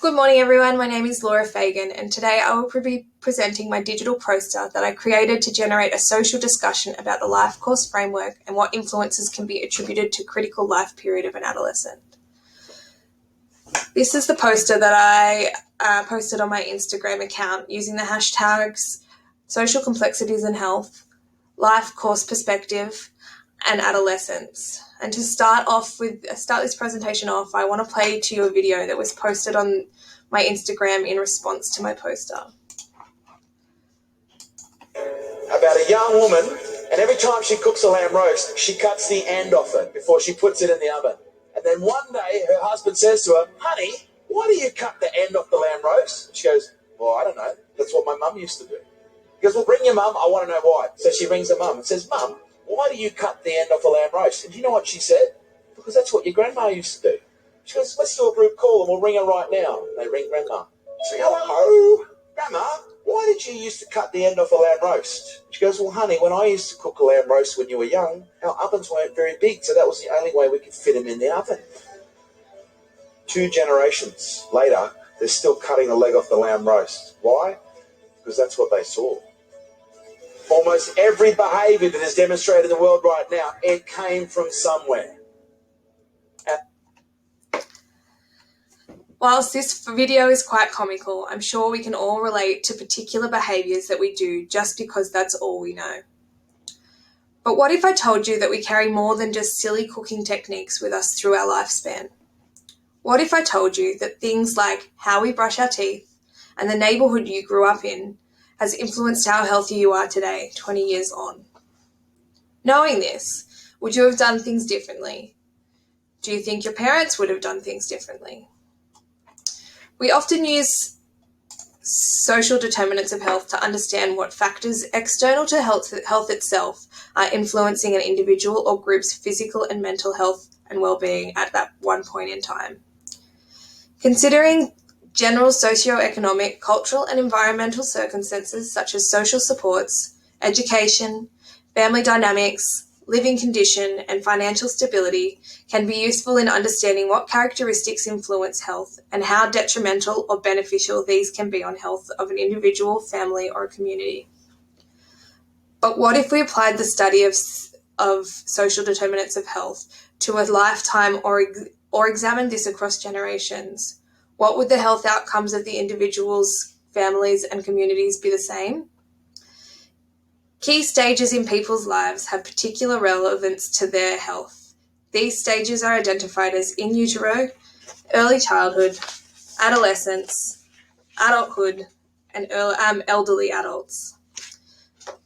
Good morning everyone, my name is Laura Fagan and today I will be presenting my digital poster that I created to generate a social discussion about the life course framework and what influences can be attributed to critical life period of an adolescent. This is the poster that I posted on my Instagram account using the hashtags social complexities in health, life course perspective, and adolescence. And to start this presentation off, I want to play to you a video that was posted on my Instagram in response to my poster. About a young woman, and every time she cooks a lamb roast, she cuts the end off it before she puts it in the oven. And then one day her husband says to her, "Honey, why do you cut the end off the lamb roast?" And she goes, "Well, I don't know. That's what my mum used to do." He goes, "Well, bring your mum. I want to know why." So she rings her mum and says, "Mum, why do you cut the end off a lamb roast?" And do you know what she said? "Because that's what your grandma used to do." She goes, "Let's do a group call and we'll ring her right now." And they ring grandma. She goes, "Hello, grandma, why did you used to cut the end off a lamb roast?" She goes, "Well, honey, when I used to cook a lamb roast when you were young, our ovens weren't very big, so that was the only way we could fit them in the oven." 2 generations later, they're still cutting the leg off the lamb roast. Why? Because that's what they saw. Almost every behaviour that is demonstrated in the world right now, it came from somewhere. Whilst this video is quite comical, I'm sure we can all relate to particular behaviours that we do just because that's all we know. But what if I told you that we carry more than just silly cooking techniques with us through our lifespan? What if I told you that things like how we brush our teeth and the neighbourhood you grew up in has influenced how healthy you are today, 20 years on? Knowing this, would you have done things differently? Do you think your parents would have done things differently? We often use social determinants of health to understand what factors external to health itself are influencing an individual or group's physical and mental health and well-being at that one point in time. Considering general socio-economic, cultural and environmental circumstances such as social supports, education, family dynamics, living condition and financial stability can be useful in understanding what characteristics influence health and how detrimental or beneficial these can be on health of an individual, family or a community. But what if we applied the study of social determinants of health to a lifetime or examined this across generations? What would the health outcomes of the individuals, families and communities be the same? Key stages in people's lives have particular relevance to their health. These stages are identified as in utero, early childhood, adolescence, adulthood, and elderly adults.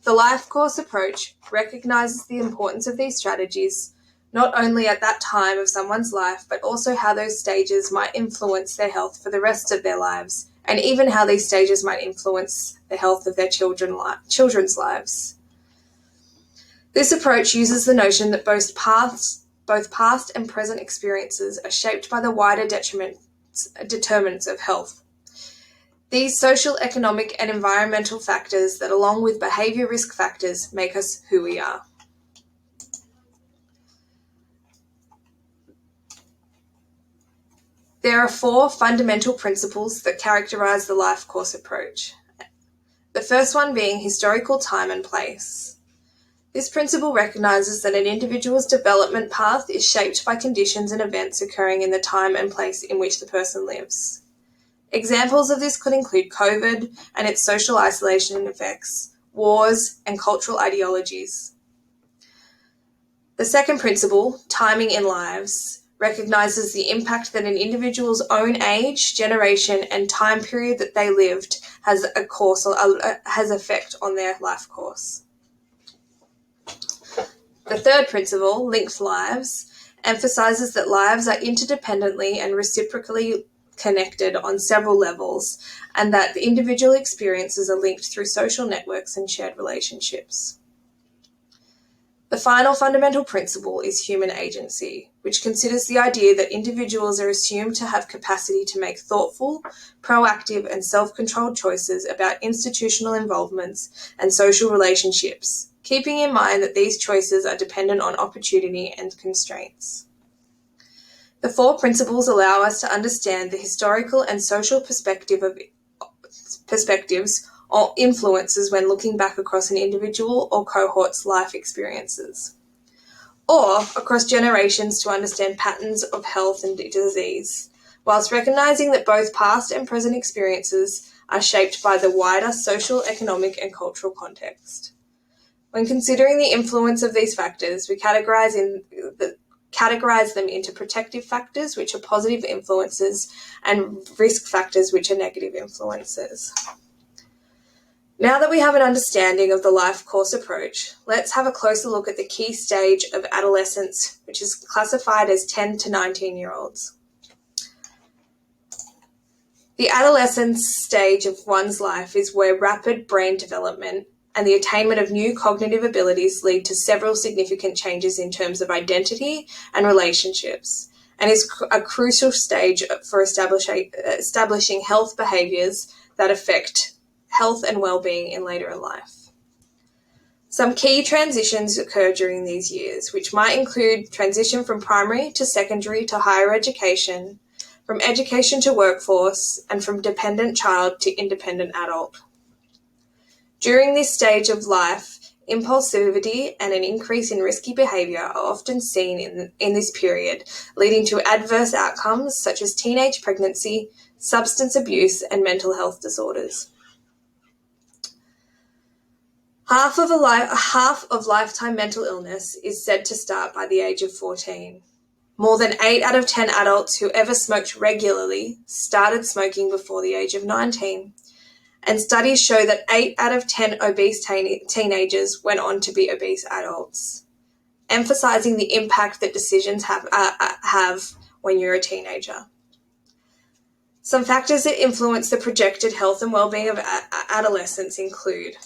The life course approach recognises the importance of these strategies not only at that time of someone's life, but also how those stages might influence their health for the rest of their lives, and even how these stages might influence the health of their children's lives. This approach uses the notion that both past and present experiences are shaped by the wider determinants of health. These social, economic, and environmental factors that, along with behaviour risk factors, make us who we are. There are 4 fundamental principles that characterise the life course approach. The first one being historical time and place. This principle recognises that an individual's development path is shaped by conditions and events occurring in the time and place in which the person lives. Examples of this could include COVID and its social isolation effects, wars, and cultural ideologies. The second principle, timing in lives, recognises the impact that an individual's own age, generation, and time period that they lived has effect on their life course. The third principle, linked lives, emphasises that lives are interdependently and reciprocally connected on several levels, and that the individual experiences are linked through social networks and shared relationships. The final fundamental principle is human agency, which considers the idea that individuals are assumed to have capacity to make thoughtful, proactive, and self-controlled choices about institutional involvements and social relationships, keeping in mind that these choices are dependent on opportunity and constraints. The 4 principles allow us to understand the historical and social perspectives or influences when looking back across an individual or cohort's life experiences, or across generations to understand patterns of health and disease, whilst recognizing that both past and present experiences are shaped by the wider social, economic, and cultural context. When considering the influence of these factors, we categorize them into protective factors, which are positive influences, and risk factors, which are negative influences. Now that we have an understanding of the life course approach, let's have a closer look at the key stage of adolescence, which is classified as 10 to 19-year-olds. The adolescence stage of one's life is where rapid brain development and the attainment of new cognitive abilities lead to several significant changes in terms of identity and relationships, and is a crucial stage for establishing health behaviours that affect health and well-being in later in life. Some key transitions occur during these years, which might include transition from primary to secondary to higher education, from education to workforce, and from dependent child to independent adult. During this stage of life, impulsivity and an increase in risky behaviour are often seen in this period, leading to adverse outcomes such as teenage pregnancy, substance abuse, and mental health disorders. Half of lifetime mental illness is said to start by the age of 14. More than 8 out of 10 adults who ever smoked regularly started smoking before the age of 19. And studies show that 8 out of 10 obese teenagers went on to be obese adults, emphasizing the impact that decisions have when you're a teenager. Some factors that influence the projected health and well-being of adolescents include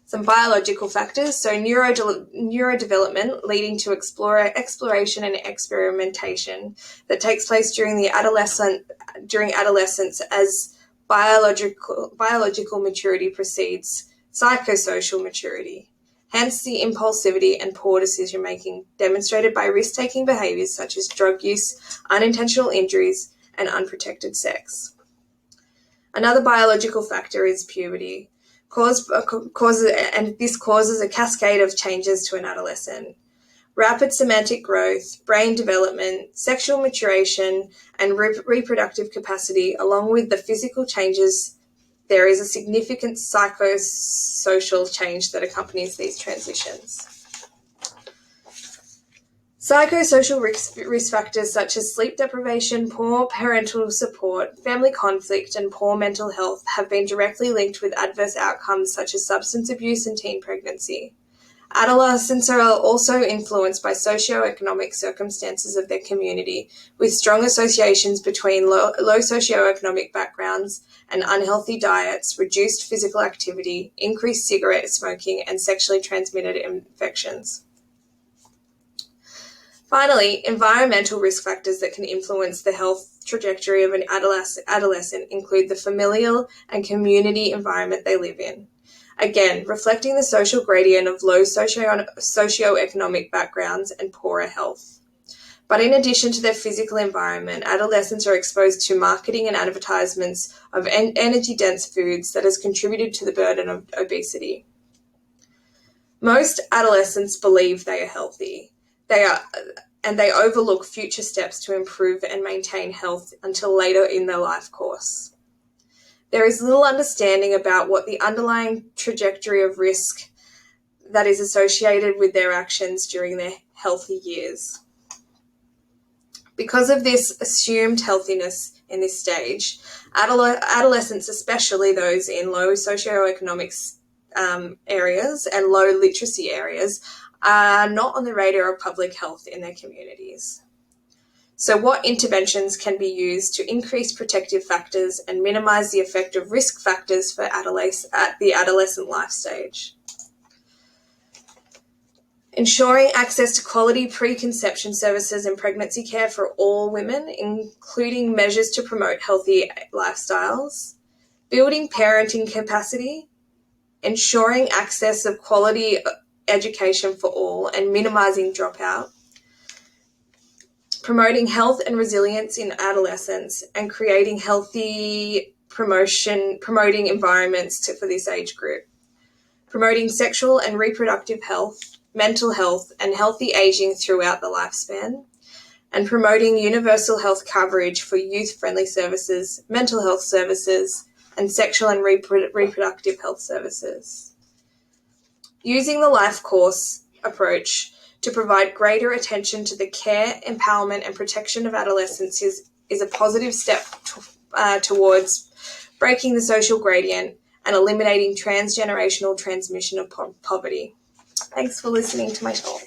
some biological factors, so neurodevelopment leading to exploration and experimentation that takes place during adolescence as biological maturity precedes psychosocial maturity. Hence the impulsivity and poor decision making demonstrated by risk-taking behaviours such as drug use, unintentional injuries, and unprotected sex. Another biological factor is puberty. This causes a cascade of changes to an adolescent. Rapid semantic growth, brain development, sexual maturation, and reproductive capacity, along with the physical changes, there is a significant psychosocial change that accompanies these transitions. Psychosocial risk factors such as sleep deprivation, poor parental support, family conflict, and poor mental health have been directly linked with adverse outcomes such as substance abuse and teen pregnancy. Adolescents are also influenced by socioeconomic circumstances of their community, with strong associations between low socioeconomic backgrounds and unhealthy diets, reduced physical activity, increased cigarette smoking, and sexually transmitted infections. Finally, environmental risk factors that can influence the health trajectory of an adolescent include the familial and community environment they live in. Again, reflecting the social gradient of low socioeconomic backgrounds and poorer health. But in addition to their physical environment, adolescents are exposed to marketing and advertisements of energy-dense foods that has contributed to the burden of obesity. Most adolescents believe they are healthy. They overlook future steps to improve and maintain health until later in their life course. There is little understanding about what the underlying trajectory of risk that is associated with their actions during their healthy years. Because of this assumed healthiness in this stage, adolescents, especially those in low socioeconomic areas and low literacy areas, are not on the radar of public health in their communities. So what interventions can be used to increase protective factors and minimize the effect of risk factors for at the adolescent life stage? Ensuring access to quality preconception services and pregnancy care for all women, including measures to promote healthy lifestyles, building parenting capacity, ensuring access of quality education for all and minimizing dropout, promoting health and resilience in adolescence, and creating promoting environments for this age group, promoting sexual and reproductive health, mental health, and healthy aging throughout the lifespan, and promoting universal health coverage for youth-friendly services, mental health services, and sexual and reproductive health services. Using the life course approach to provide greater attention to the care, empowerment, and protection of adolescents is a positive step towards breaking the social gradient and eliminating transgenerational transmission of poverty. Thanks for listening to my talk.